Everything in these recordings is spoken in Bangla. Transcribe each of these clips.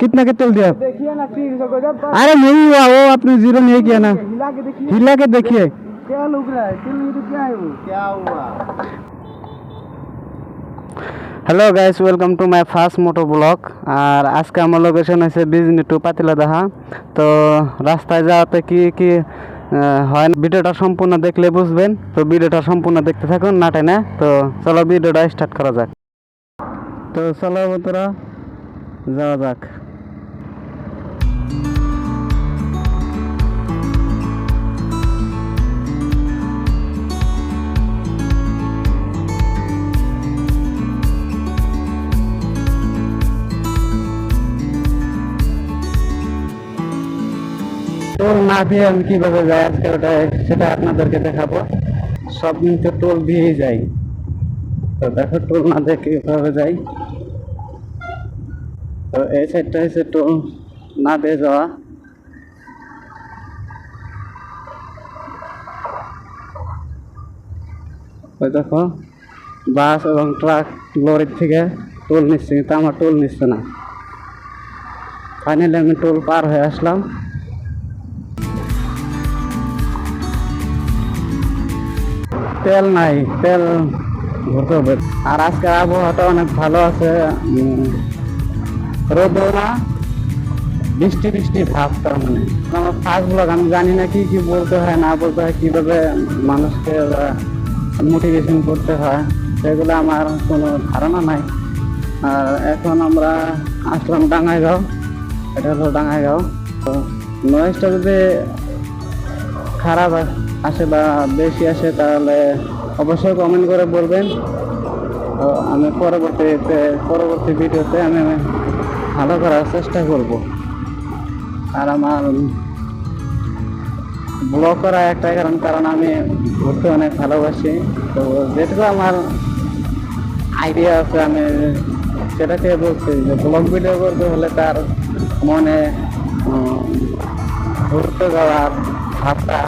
कितना के तेल दिया? देखिए ना 300 को जब अरे नहीं हुआ वो, आपने जीरो नहीं किया ना, हिला के देखिए हिला के देखिए। क्या लुक रहा है, तेल नहीं तो क्या है वो, क्या हुआ। Hello guys, welcome to my first moto blog. और आज का আমার লোকেশন আছে বিজনি টু পাতিলাদাহা। তো রাস্তায় যাওয়াতে কি হয় ভিডিওটা সম্পূর্ণ দেখলে বুঝবেন। তো ভিডিওটা সম্পূর্ণ দেখতে থাকুন না টেনে। তো চলো ভিডিওটা স্টার্ট করা যাক। তো চলো বন্ধুরা যাওয়া যাক। টোল না দিয়ে আমি কিভাবে যাই আজকে সেটা আপনাদেরকে দেখাবো। সব দিন তো টোল দিয়েই যাই, তো দেখো টোল না দিয়ে কিভাবে যাই। তো এই সাইডটা হচ্ছে টোল না দিয়ে যাওয়া। ওই দেখো বাস এবং ট্রাক লরির থেকে টোল নিচ্ছে, কিন্তু আমার টোল নিচ্ছে না। ফাইনালি আমি টোল পার হয়ে আসলাম। তেল নাই, তেল ভরতে হবে। আর আজকের আবহাওয়াটা অনেক ভালো আছে, রোদও না, বৃষ্টি বৃষ্টি ভাব। তার মানে আমার ফার্স্ট ব্লগ, আমি জানি না কি কি বলতে হয় না বলতে হয়, কিভাবে মানুষকে মোটিভেশন করতে হয় সেগুলো আমার কোনো ধারণা নাই। আর এখন আমরা আসলাম ডাঙ্গাইগাঁও, এটা হলো ডাঙ্গাইগাঁও। তো নয়েজটা যদি খারাপ আসে বা বেশি আসে তাহলে অবশ্যই কমেন্ট করে বলবেন। তো আমি পরবর্তী ভিডিওতে আমি ভালো করার চেষ্টা করব। আর আমার ব্লগ করা একটাই কারণ আমি ঘুরতে অনেক ভালোবাসি। তো যেটুকু আমার আইডিয়া আছে আমি সেটাকে বলছি যে ব্লগ ভিডিও করতে হলে তার মনে ঘুরতে যাওয়ার ভাবটা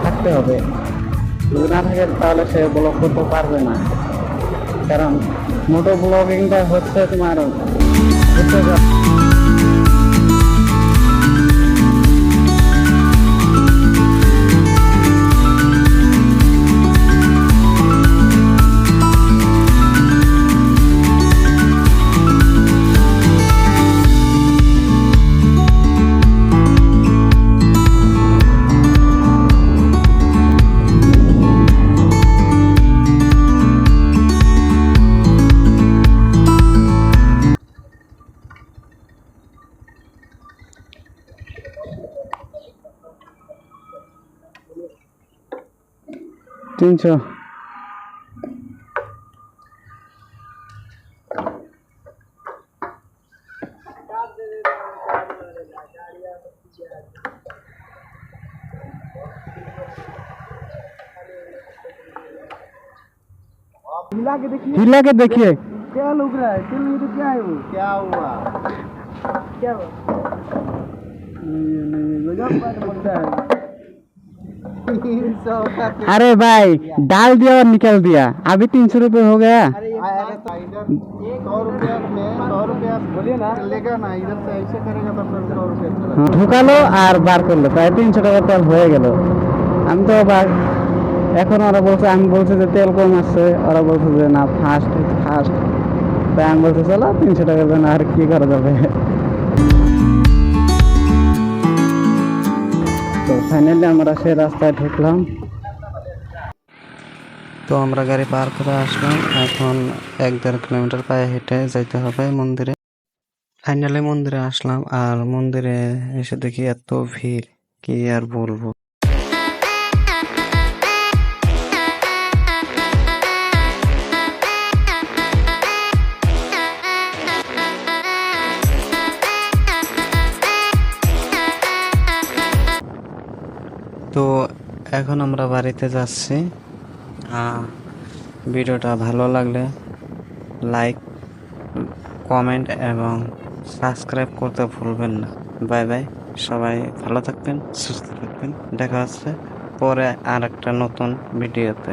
থাকতে হবে। যদি না থাকে তাহলে সে ব্লগ করতে পারবে না। কারণ মোটো ব্লগিংটা হচ্ছে তোমার ঘুরতে যাওয়া। 300 हिला के देखिए क्या लुक रहा है, तेल नहीं तो क्या है वो, क्या हुआ, क्या हुआ। गजब बात बोलता है। अरे भाई डाल दिया और निकल दिया, अभी 300 रुपये हो गया। अरे 100 रुपया में 100 रुपया बोलिए ना लेगा ना, इधर से ऐसे करेगा तो फिर 100 रुपया ঢুকালো আর বার করলো, তাই 300 টাকা তেল হয়ে গেল। আমি তো এখন ওরা বলছে, আমি বলছি যে তেল কম আসছে, ওরা বলছে যে না ফাস্ট। তাই আমি বলছি চলো 300 টাকার জন্য আর কি করা যাবে। তো ফাইনালি আমরা সেই রাস্তায় ঢুকলাম। তো আমরা গাড়ি পার করে আসলাম, এখন 1-1.5 কিলোমিটার পায়ে হেঁটে যাইতে হবে মন্দিরে। ফাইনালি মন্দিরে আসলাম, আর মন্দিরে এসে দেখি এত ভিড়, কি আর বলবো। তো এখন আমরা বাড়িতে যাচ্ছি। ভিডিওটা ভালো লাগলে লাইক, কমেন্ট এবং সাবস্ক্রাইব করতে ভুলবেন না। বাই বাই, সবাই ভালো থাকবেন, সুস্থ থাকবেন। দেখা হচ্ছে পরে আর একটা নতুন ভিডিওতে।